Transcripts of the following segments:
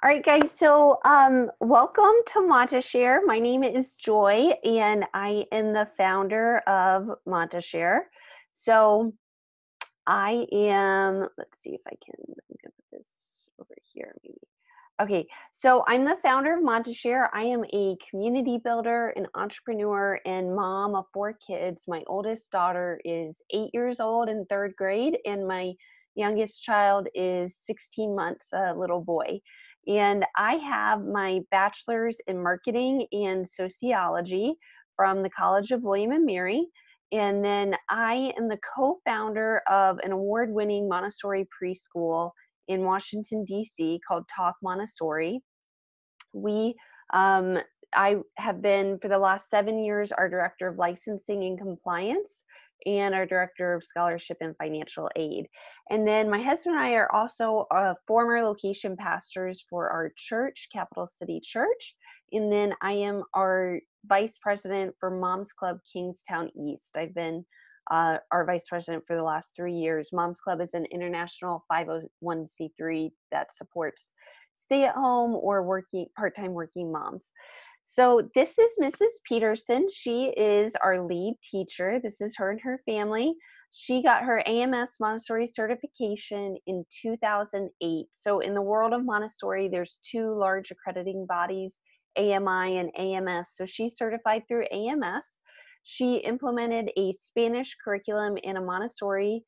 All right, guys. So, welcome to Montesshare. My name is Joy, and I am the founder of Montesshare. So, I am. Let's see if I can. I'm gonna put this over here, maybe. Okay, so I'm the founder of Montesshare. I am a community builder, an entrepreneur, and mom of 4 kids. My oldest daughter is 8 years old in third grade, and my youngest child is 16 months, a little boy. And I have my bachelor's in marketing and sociology from the College of William and Mary. And then I am the co founder of an award winning Montessori preschool in Washington, D.C., called Talk Montessori. We, um, I have been for the last 7 years our director of licensing and compliance and our director of scholarship and financial aid. And then my husband and I are also former location pastors for our church, Capital City Church. And then I am our vice president for Moms Club Kingstown East. I've been our vice president for the last 3 years. Moms Club is an international 501c3 that supports stay-at-home or part-time working moms. So this is Mrs. Peterson. She is our lead teacher. This is her and her family. She got her AMS Montessori certification in 2008. So in the world of Montessori, there's two large accrediting bodies, AMI and AMS. So she's certified through AMS. She implemented a Spanish curriculum in a Montessori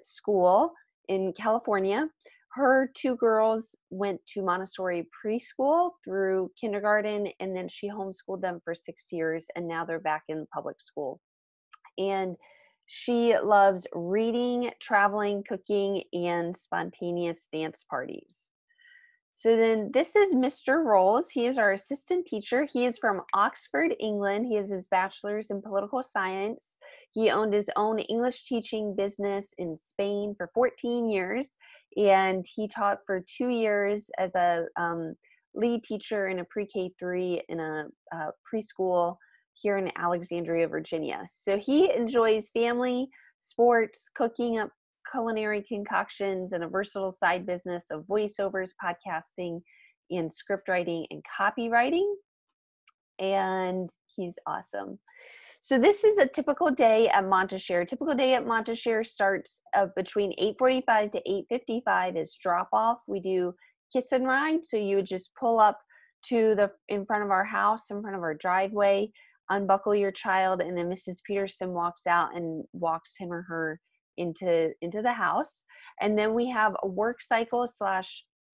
school in California. Her two girls went to Montessori preschool through kindergarten, and then she homeschooled them for 6 years, and now they're back in public school. And she loves reading, traveling, cooking, and spontaneous dance parties. So then this is Mr. Rolls. He is our assistant teacher. He is from Oxford, England. He has his bachelor's in political science. He owned his own English teaching business in Spain for 14 years. And he taught for 2 years as a lead teacher in a pre-K3 in a preschool here in Alexandria, Virginia. So he enjoys family, sports, cooking up culinary concoctions, and a versatile side business of voiceovers, podcasting, and script writing and copywriting. And he's awesome. So this is a typical day at Montesshare. A typical day at Montesshare starts between 8:45 to 8:55 is drop off. We do kiss and ride. So you would just pull up to in front of our house, in front of our driveway, unbuckle your child, and then Mrs. Peterson walks out and walks him or her into the house. And then we have a work cycle /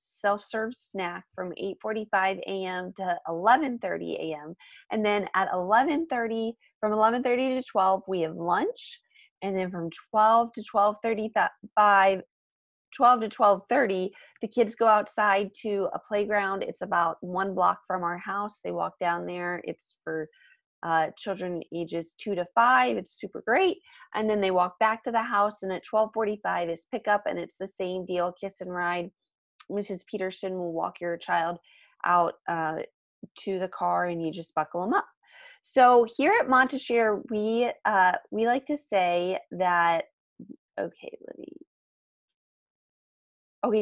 self-serve snack from 8:45 a.m. to 11:30 a.m. And then at 11:30, from 11:30 to 12, we have lunch. And then from 12 to 12:35, 12 to 12:30, the kids go outside to a playground. It's about 1 block from our house. They walk down there. It's for children ages 2 to 5. It's super great. And then they walk back to the house, and at 12:45 is pickup, and it's the same deal, kiss and ride. Mrs. Peterson will walk your child out to the car, and you just buckle them up. So here at Montesshare, we like to say that, okay,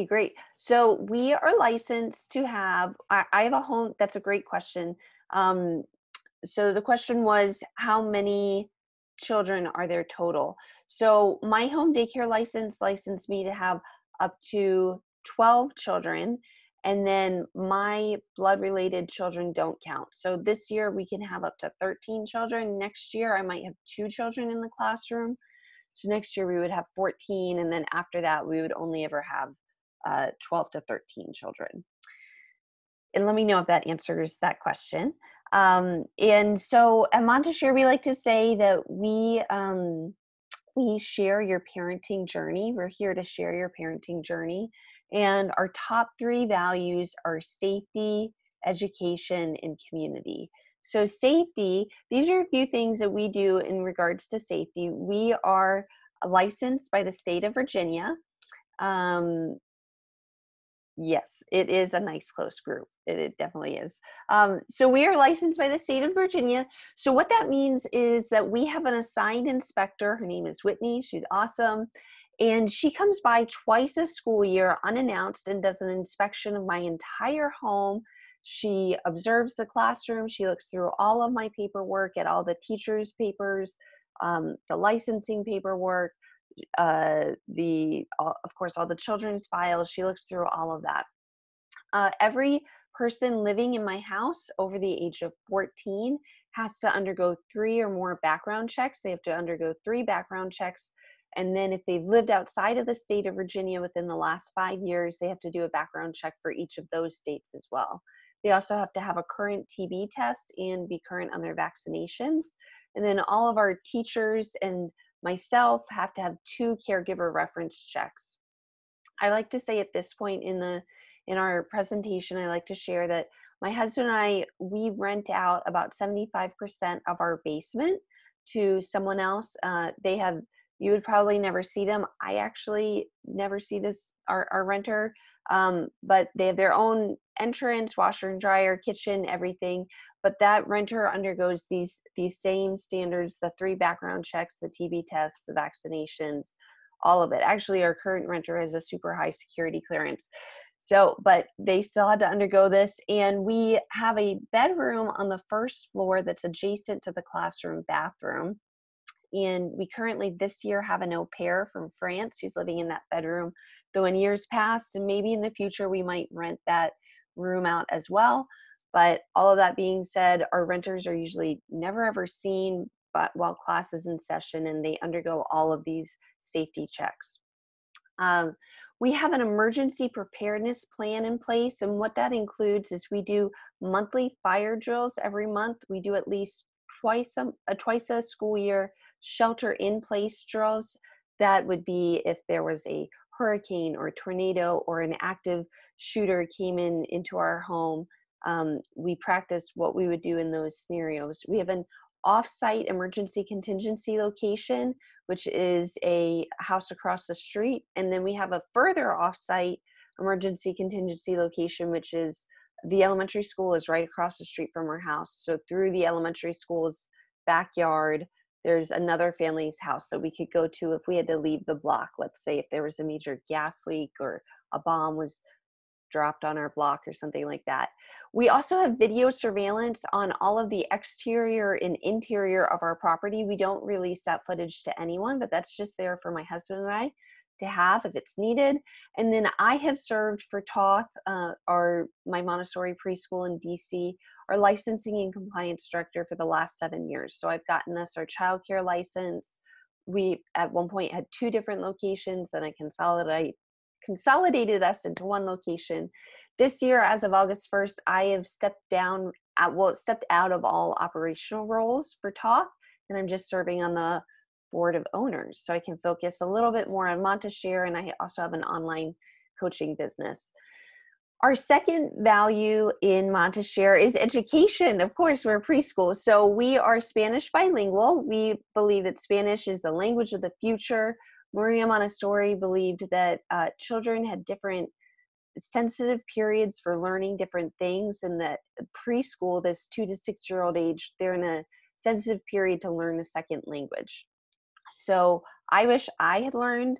great. So we are licensed to have, I have a home, that's a great question. So the question was, how many children are there total? So my home daycare license licensed me to have up to 12 children, and then my blood-related children don't count. So this year we can have up to 13 children. Next year I might have 2 children in the classroom. So next year we would have 14, and then after that we would only ever have 12 to 13 children. And let me know if that answers that question. And so at Montesshare, we like to say that we share your parenting journey. We're here to share your parenting journey. And our top 3 values are safety, education, and community. So safety, these are a few things that we do in regards to safety. We are licensed by the state of Virginia. Yes, it is a nice close group. It definitely is. So we are licensed by the state of Virginia. So what that means is that we have an assigned inspector. Her name is Whitney. She's awesome. And she comes by twice a school year unannounced and does an inspection of my entire home. She observes the classroom. She looks through all of my paperwork, at all the teachers' papers, the licensing paperwork, of course, all the children's files. She looks through all of that. Every person living in my house over the age of 14 has to undergo 3 or more background checks. They have to undergo 3 background checks. And then if they've lived outside of the state of Virginia within the last 5 years, they have to do a background check for each of those states as well. They also have to have a current TB test and be current on their vaccinations. And then all of our teachers and myself have to have 2 caregiver reference checks. I like to say at this point in our presentation, I like to share that my husband and I, we rent out about 75% of our basement to someone else. You would probably never see them. I actually never see our renter, but they have their own entrance, washer and dryer, kitchen, everything. But that renter undergoes these same standards, the 3 background checks, the TB tests, the vaccinations, all of it. Actually, our current renter has a super high security clearance. So, but they still had to undergo this. And we have a bedroom on the first floor that's adjacent to the classroom bathroom. And we currently this year have an au pair from France who's living in that bedroom, though in years past, and maybe in the future, we might rent that room out as well. But all of that being said, our renters are usually never ever seen but while class is in session, and they undergo all of these safety checks. Um, we have an emergency preparedness plan in place, and what that includes is we do monthly fire drills every month. We do at least twice a school year shelter in place drills. That would be if there was a hurricane or tornado or an active shooter came into our home. We practice what we would do in those scenarios. We have an off-site emergency contingency location, which is a house across the street. And then we have a further off-site emergency contingency location, which is the elementary school is right across the street from our house. So through the elementary school's backyard, there's another family's house that we could go to if we had to leave the block. Let's say if there was a major gas leak or a bomb was dropped on our block or something like that. We also have video surveillance on all of the exterior and interior of our property. We don't release that footage to anyone, but that's just there for my husband and I to have if it's needed. And then I have served for Toth, my Montessori preschool in DC, our licensing and compliance director for the last 7 years. So I've gotten us our childcare license. We at one point had 2 different locations, then I consolidated us into 1 location. This year, as of August 1st, I have stepped out of all operational roles for Toth, and I'm just serving on the board of owners. So I can focus a little bit more on Montesshare, and I also have an online coaching business. Our second value in Montesshare is education. Of course, we're preschool, so we are Spanish bilingual. We believe that Spanish is the language of the future. Maria Montessori believed that children had different sensitive periods for learning different things, and that preschool, this 2 to 6-year-old age, they're in a sensitive period to learn a second language. So I wish I had learned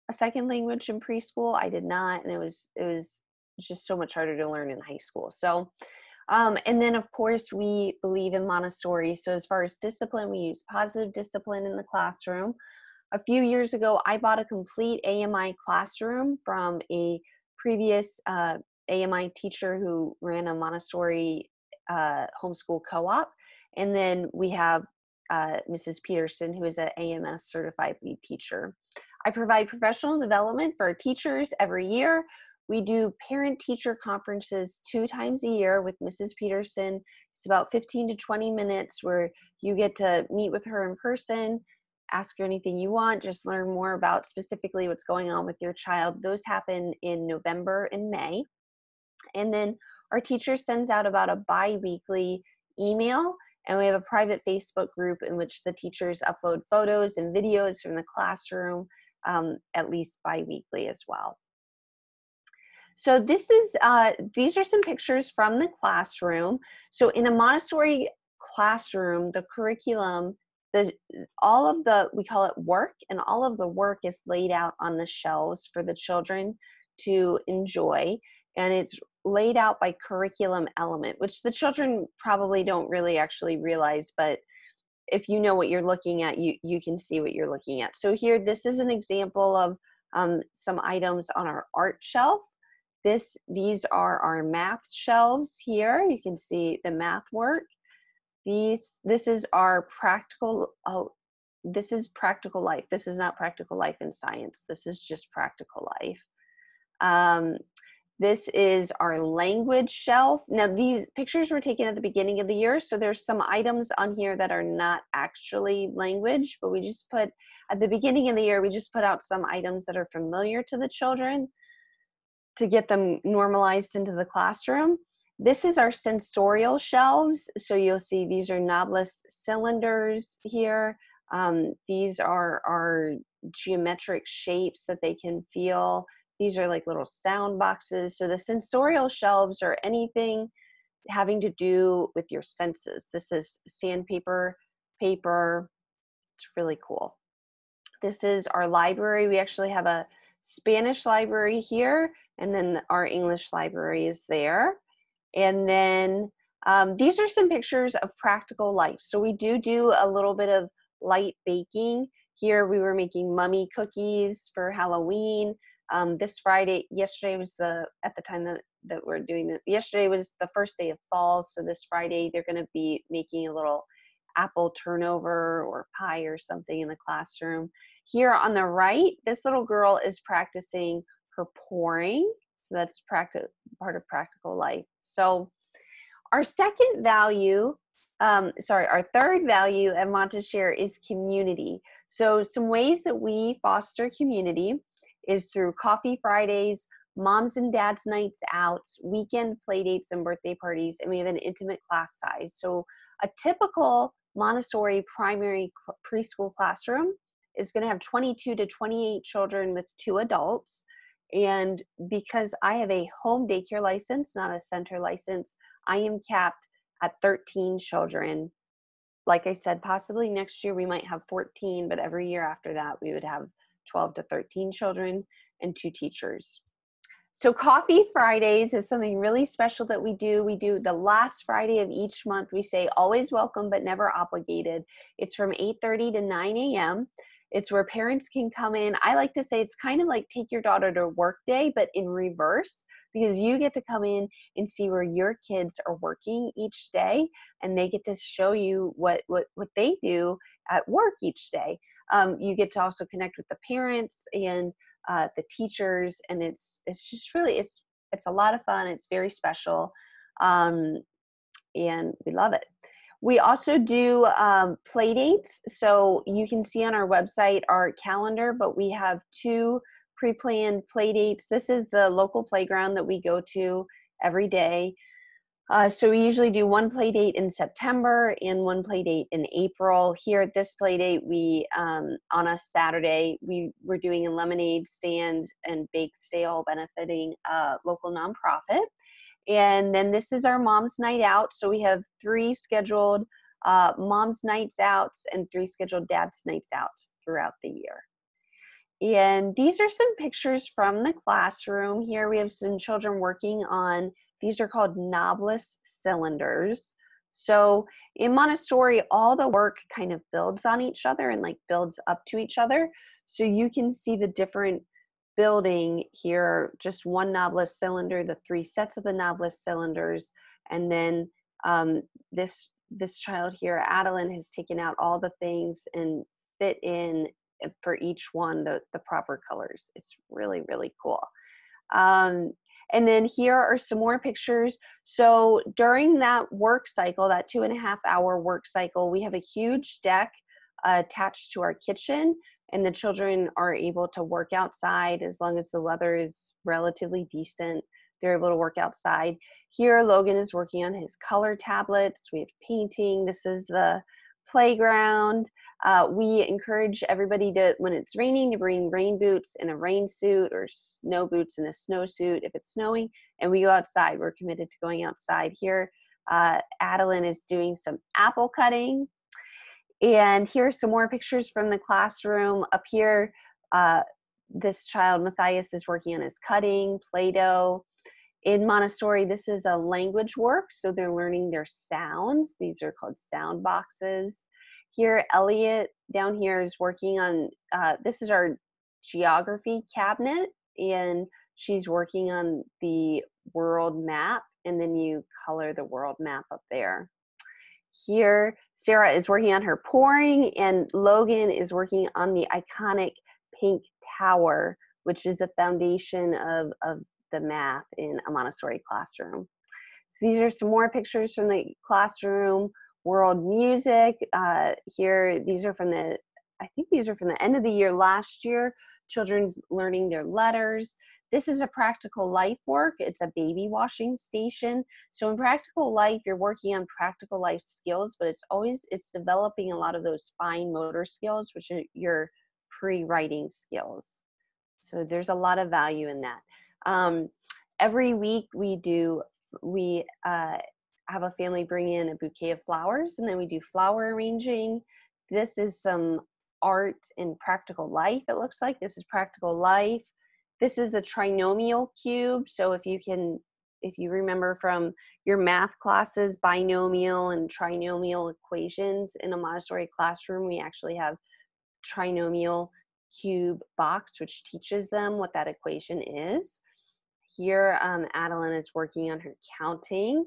a second language in preschool. I did not, and it was just so much harder to learn in high school. So, and then of course we believe in Montessori. So as far as discipline, we use positive discipline in the classroom. A few years ago, I bought a complete AMI classroom from a previous AMI teacher who ran a Montessori homeschool co-op. And then we have Mrs. Peterson, who is an AMS certified lead teacher. I provide professional development for our teachers every year. We do parent-teacher conferences 2 times a year with Mrs. Peterson. It's about 15 to 20 minutes where you get to meet with her in person, ask her anything you want, just learn more about specifically what's going on with your child. Those happen in November and May. And then our teacher sends out about a bi-weekly email, and we have a private Facebook group in which the teachers upload photos and videos from the classroom at least bi-weekly as well. So this is these are some pictures from the classroom. So in a Montessori classroom, the curriculum the all of the, we call it work, and all of the work is laid out on the shelves for the children to enjoy, and it's laid out by curriculum element, which the children probably don't really actually realize, but if you know what you're looking at, you can see what you're looking at. So here, this is an example of some items on our art shelf. These are our math shelves here. You can see the math work. This is our practical, oh, this is practical life. This is not practical life in science. This is just practical life. This is our language shelf. Now, these pictures were taken at the beginning of the year, so there's some items on here that are not actually language, but we just put, at the beginning of the year, we just put out some items that are familiar to the children to get them normalized into the classroom. This is our sensorial shelves. So you'll see these are knobless cylinders here. These are our geometric shapes that they can feel. These are like little sound boxes. So the sensorial shelves are anything having to do with your senses. This is sandpaper, paper. It's really cool. This is our library. We actually have a Spanish library here, and then our English library is there. And then these are some pictures of practical life. So we do a little bit of light baking. Here we were making mummy cookies for Halloween. This Friday, yesterday was at the time that we're doing it, yesterday was the first day of fall. So this Friday, they're gonna be making a little apple turnover or pie or something in the classroom. Here on the right, this little girl is practicing her pouring. So that's part of practical life. So our second value, our third value at Montesshare is community. So some ways that we foster community is through coffee Fridays, moms and dads nights out, weekend play dates and birthday parties, and we have an intimate class size. So a typical Montessori primary preschool classroom is going to have 22 to 28 children with 2 adults. And because I have a home daycare license, not a center license, I am capped at 13 children. Like I said, possibly next year we might have 14, but every year after that we would have 12 to 13 children and 2 teachers. So Coffee Fridays is something really special that we do. We do the last Friday of each month. We say always welcome, but never obligated. It's from 8:30 to 9 a.m. It's where parents can come in. I like to say it's kind of like take your daughter to work day, but in reverse, because you get to come in and see where your kids are working each day, and they get to show you what they do at work each day. You get to also connect with the parents and the teachers, and it's just really, it's a lot of fun. It's very special, and we love it. We also do play dates. So you can see on our website our calendar, but we have 2 pre-planned play dates. This is the local playground that we go to every day. So we usually do 1 play date in September and 1 play date in April. Here at this play date, we on a Saturday, we're doing a lemonade stand and bake sale benefiting a local nonprofit. And then this is our mom's night out. So we have 3 scheduled mom's nights out and 3 scheduled dad's nights out throughout the year. And these are some pictures from the classroom. Here we have some children working on, these are called knobless cylinders. So in Montessori, all the work kind of builds on each other and like builds up to each other. So you can see the different building here, just 1 knobless cylinder, the 3 sets of the knobless cylinders, and then this child here, Adeline, has taken out all the things and fit in for each one the proper colors. It's really, really cool. And then here are some more pictures. So during that work cycle, that 2.5-hour work cycle, we have a huge deck attached to our kitchen, and the children are able to work outside as long as the weather is relatively decent. They're able to work outside. Here, Logan is working on his color tablets. We have painting. This is the playground. We encourage everybody to, when it's raining, to bring rain boots and a rain suit, or snow boots and a snowsuit if it's snowing, and we go outside. We're committed to going outside. Here, Adeline is doing some apple cutting. And here's some more pictures from the classroom. Up here, this child, Matthias, is working on his cutting, Play-Doh. In Montessori, this is a language work, so they're learning their sounds. These are called sound boxes. Here, Elliot down here is working on, this is our geography cabinet, and she's working on the world map, and then you color the world map up there. Here, Sarah is working on her pouring, and Logan is working on the iconic pink tower, which is the foundation of the math in a Montessori classroom. So these are some more pictures from the classroom. World music. Here, these are from the, I think these are from the end of the year last year. Children's learning their letters. This is a practical life work. It's a baby washing station. So in practical life, you're working on practical life skills, but it's developing a lot of those fine motor skills, which are your pre-writing skills. So there's a lot of value in that. Every week we have a family bring in a bouquet of flowers, and then we do flower arranging. This is some art in practical life. It looks like this is practical life. This is the trinomial cube. So if you remember from your math classes, binomial and trinomial equations in a Montessori classroom, we actually have trinomial cube box, which teaches them what that equation is. Here, Adeline is working on her counting.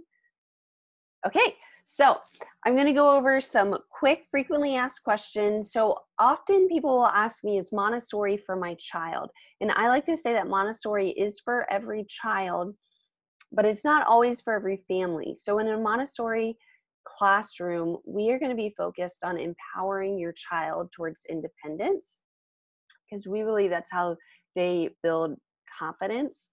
Okay, so I'm going to go over some quick frequently asked questions. So often people will ask me, is Montessori for my child? And I like to say that Montessori is for every child, but it's not always for every family. So in a Montessori classroom, we are going to be focused on empowering your child towards independence, because we believe that's how they build confidence,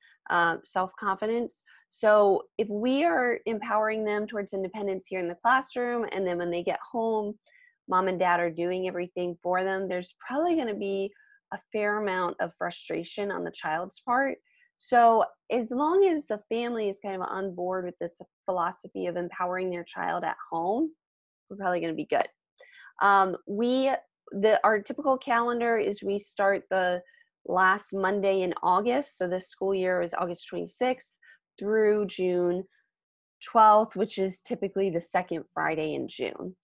self-confidence. So if we are empowering them towards independence here in the classroom, and then when they get home, mom and dad are doing everything for them, there's probably going to be a fair amount of frustration on the child's part. So as long as the family is kind of on board with this philosophy of empowering their child at home, we're probably going to be good. Our typical calendar is we start the last Monday in August. So this school year is August 26th through June 12th, which is typically the second Friday in June.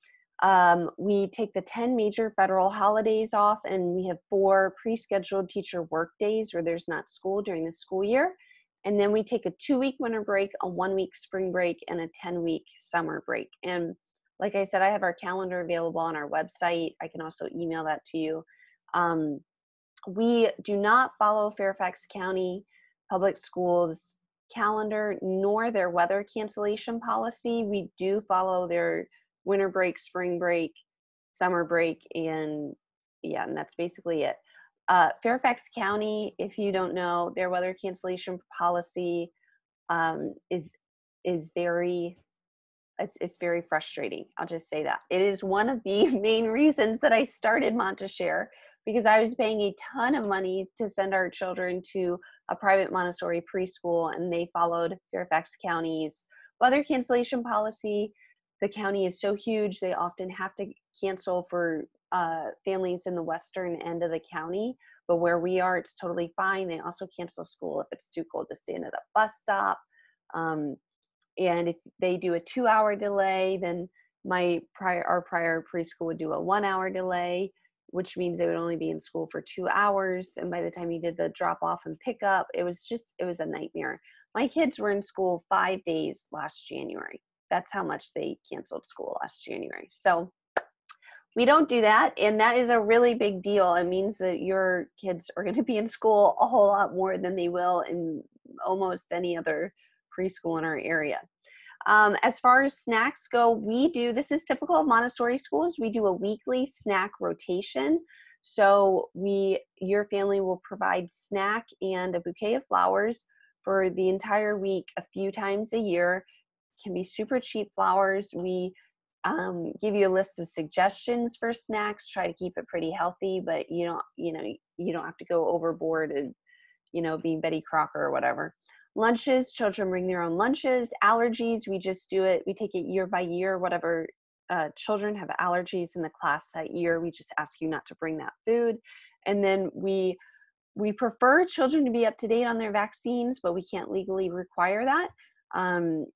We take the 10 major federal holidays off, and we have 4 pre-scheduled teacher work days where there's not school during the school year. And then we take a 2-week winter break, a 1-week spring break, and a 10-week summer break. And like I said, I have our calendar available on our website. I can also email that to you. We do not follow Fairfax County Public Schools calendar nor their weather cancellation policy. We do follow their winter break, spring break, summer break, and that's basically it. Fairfax County, if you don't know, their weather cancellation policy is very, it's very frustrating. I'll just say that. It is one of the main reasons that I started Montesshare, because I was paying a ton of money to send our children to a private Montessori preschool, and they followed Fairfax County's weather cancellation policy. The county is so huge, they often have to cancel for families in the western end of the county, but where we are, it's totally fine. They also cancel school if it's too cold to stand at a bus stop. And if they do a 2-hour delay, then our prior preschool would do a 1-hour delay, which means they would only be in school for 2 hours. And by the time you did the drop off and pick up, it was a nightmare. My kids were in school 5 days last January. That's how much they canceled school last January. So we don't do that. And that is a really big deal. It means that your kids are going to be in school a whole lot more than they will in almost any other preschool in our area. As far as snacks go, this is typical of Montessori schools. We do a weekly snack rotation. So your family will provide snack and a bouquet of flowers for the entire week, a few times a year. It can be super cheap flowers. We give you a list of suggestions for snacks, try to keep it pretty healthy, but you don't have to go overboard and, being Betty Crocker or whatever. Lunches, children bring their own lunches. Allergies, we just do it. We take it year by year, whatever children have allergies in the class that year, we just ask you not to bring that food. And then we prefer children to be up to date on their vaccines, but we can't legally require that.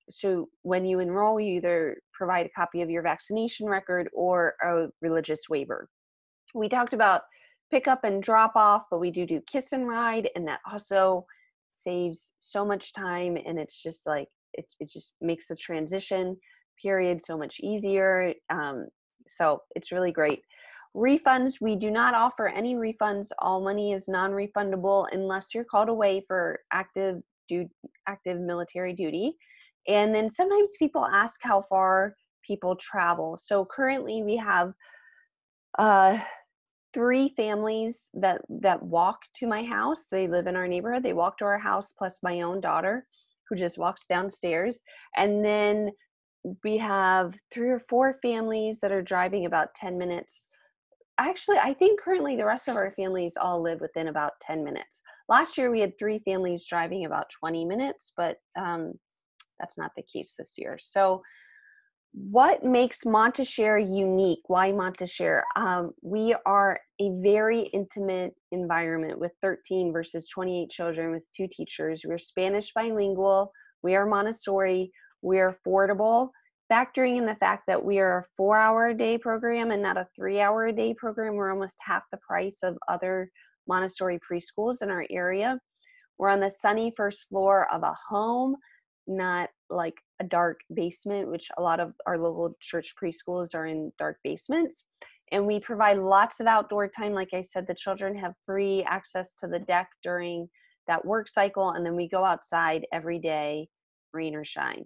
So when you enroll, you either provide a copy of your vaccination record or a religious waiver. We talked about pick up and drop off, but we do kiss and ride, and that also saves so much time, and it's just like it just makes the transition period so much easier. So it's really great. Refunds, we do not offer any refunds. All money is non-refundable unless you're called away for active military duty. And then sometimes people ask how far people travel. So currently we have uh, 3 families that walk to my house. They live in our neighborhood. They walk to our house, plus my own daughter, who just walks downstairs. And then we have 3 or 4 families that are driving about 10 minutes. Actually, I think currently the rest of our families all live within about 10 minutes. Last year we had 3 families driving about 20 minutes, but that's not the case this year. So what makes Montesshare unique? Why Montesshare? We are a very intimate environment with 13 versus 28 children with 2 teachers. We're Spanish bilingual. We are Montessori. We are affordable, factoring in the fact that we are a 4-hour-a-day program and not a 3-hour-a-day program. We're almost half the price of other Montessori preschools in our area. We're on the sunny first floor of a home, not like a dark basement, which a lot of our local church preschools are in dark basements. And we provide lots of outdoor time. Like I said, the children have free access to the deck during that work cycle, and then we go outside every day, rain or shine.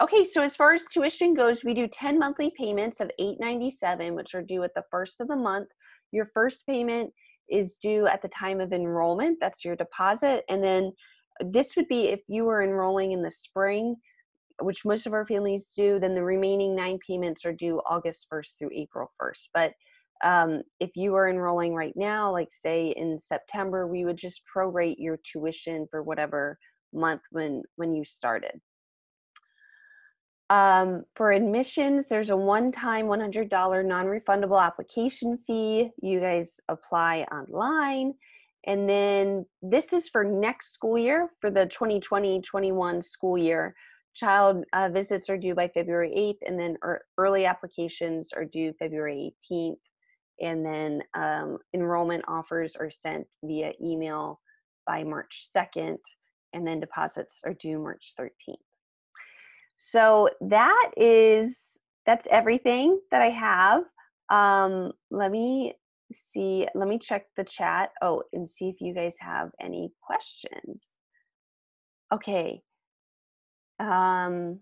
Okay, so as far as tuition goes, we do 10 monthly payments of $897, which are due at the first of the month. Your first payment is due at the time of enrollment. That's your deposit. And then this would be if you were enrolling in the spring, which most of our families do, then the remaining 9 payments are due August 1st through April 1st. But if you are enrolling right now, like say in September, we would just prorate your tuition for whatever month when you started. For admissions, there's a one-time $100 non-refundable application fee. You guys apply online. And then this is for next school year, for the 2020-21 school year. Child visits are due by February 8th, and then early applications are due February 18th. And then enrollment offers are sent via email by March 2nd, and then deposits are due March 13th. So that's everything that I have. Let me see, let me check the chat. Oh, and see if you guys have any questions. Okay. Oh,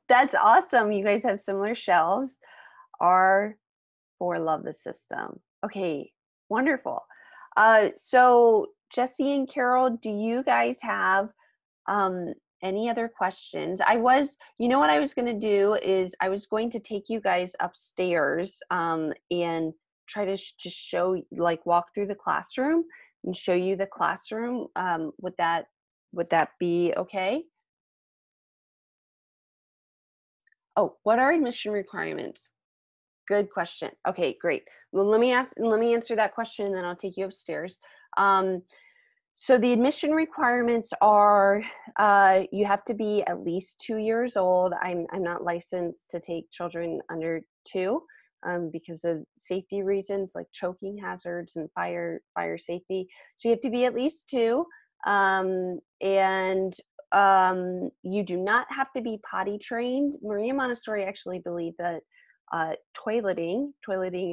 that's awesome. You guys have similar shelves. R4 love the system. Okay, wonderful. So Jesse and Carol, do you guys have any other questions? You know what I was going to do is I was going to take you guys upstairs and try to just show, like walk through the classroom and show you the classroom. Would that be okay? Oh, what are admission requirements? Good question. Okay, great. Well, let me answer that question, and then I'll take you upstairs. So the admission requirements are you have to be at least 2 years old. I'm not licensed to take children under 2 because of safety reasons like choking hazards and fire safety. So you have to be at least 2, and you do not have to be potty trained. Maria Montessori actually believed that toileting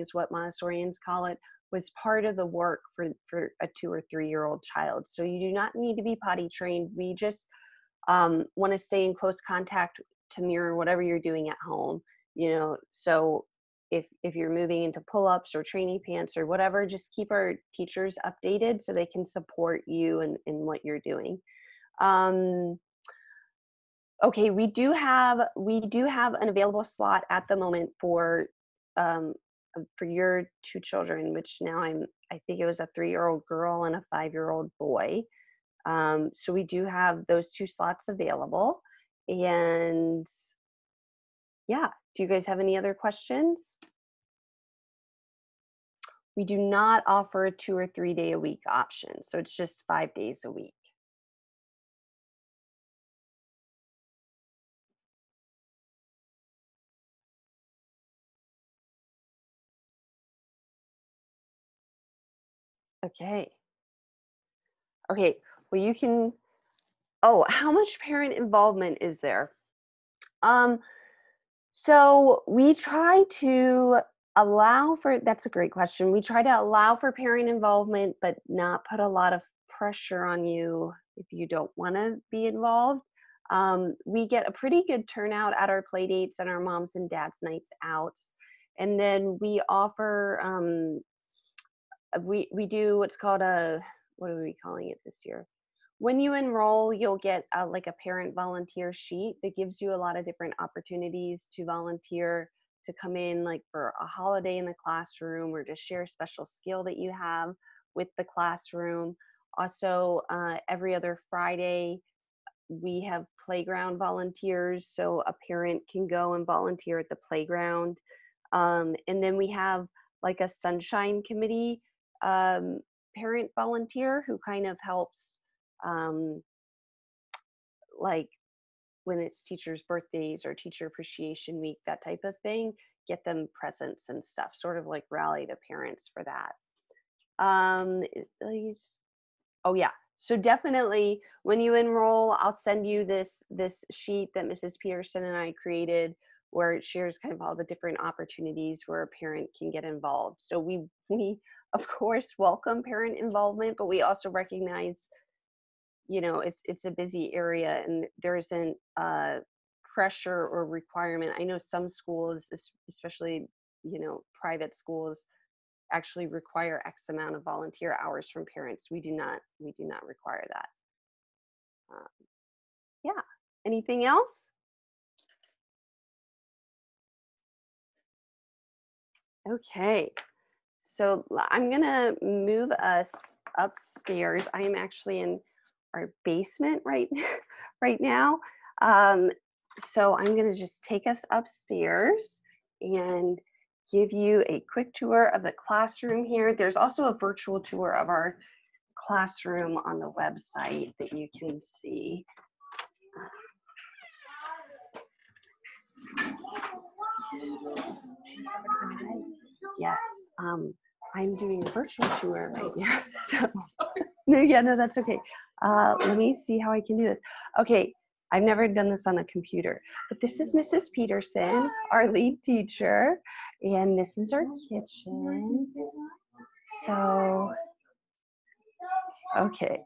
is what Montessorians call it, was part of the work for a 2 or 3-year-old child. So you do not need to be potty trained. We just want to stay in close contact to mirror whatever you're doing at home, so if you're moving into pull-ups or training pants or whatever, just keep our teachers updated so they can support you in what you're doing. Okay, we do have an available slot at the moment for your 2 children, which now I think it was a 3-year-old girl and a 5-year-old boy. So we do have those 2 slots available, and Yeah. Do you guys have any other questions? We do not offer a 2 or 3 day a week option. So it's just 5 days a week. Okay. Okay. Well, you can, oh, how much parent involvement is there? So we try to allow for, that's a great question. We try to allow for parent involvement, but not put a lot of pressure on you if you don't want to be involved. We get a pretty good turnout at our play dates and our moms and dads nights out. And then we offer, we do what's called a, what are we calling it this year? When you enroll, you'll get like a parent volunteer sheet that gives you a lot of different opportunities to volunteer, to come in like for a holiday in the classroom or to share a special skill that you have with the classroom. Also, every other Friday, we have playground volunteers, so a parent can go and volunteer at the playground. And then we have like a sunshine committee parent volunteer who kind of helps, like when it's teachers' birthdays or teacher appreciation week, that type of thing, get them presents and stuff, sort of like rally the parents for that. Oh yeah, so definitely when you enroll, I'll send you this sheet that Mrs. Peterson and I created, where it shares kind of all the different opportunities where a parent can get involved. So we of course welcome parent involvement, but we also recognize, you know, it's a busy area and there isn't pressure or requirement. I know some schools, especially, you know, private schools, actually require X amount of volunteer hours from parents. We do not require that. Yeah. Anything else? Okay. So I'm gonna move us upstairs. I am actually in our basement right now. So I'm gonna just take us upstairs and give you a quick tour of the classroom here. There's also a virtual tour of our classroom on the website that you can see. Yes, I'm doing a virtual tour right now. So, no, yeah, no, that's okay. Let me see how I can do this. Okay, I've never done this on a computer, but this is Mrs. Peterson, our lead teacher, and this is our kitchen. So, okay.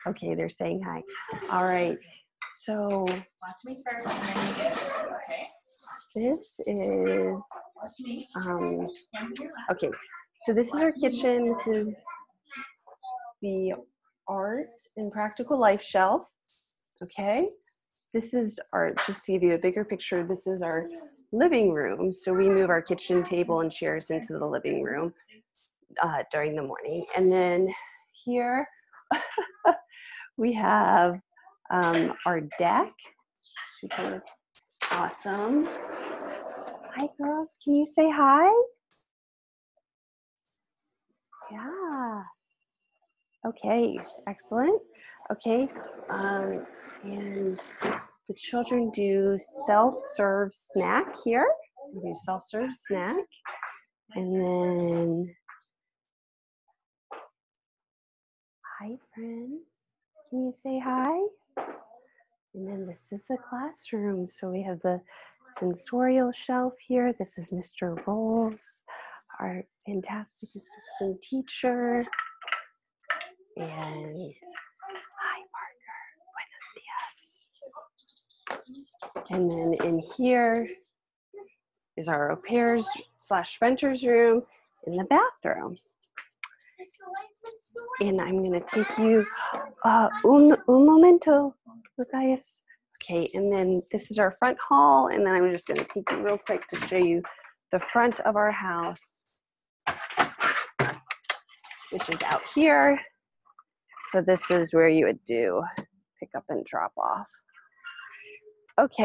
Okay, they're saying hi. All right, so this is, okay, so this is our kitchen. This is the art and practical life shelf. Okay, this is our, just to give you a bigger picture, this is our living room. So we move our kitchen table and chairs into the living room during the morning. And then here we have our deck. Super awesome. Hi girls, can you say hi? Yeah. Okay, excellent. Okay, and the children do self-serve snack here. We do self-serve snack. And then, hi friends, can you say hi? And then this is the classroom. So we have the sensorial shelf here. This is Mr. Rolls, our fantastic assistant teacher. And hi Parker, buenos dias. And then in here is our au pairs / renters room in the bathroom. And I'm gonna take you, un momento, guys. Okay, and then this is our front hall, and then I'm just gonna take you real quick to show you the front of our house, which is out here. So this is where you would do pick up and drop off. Okay.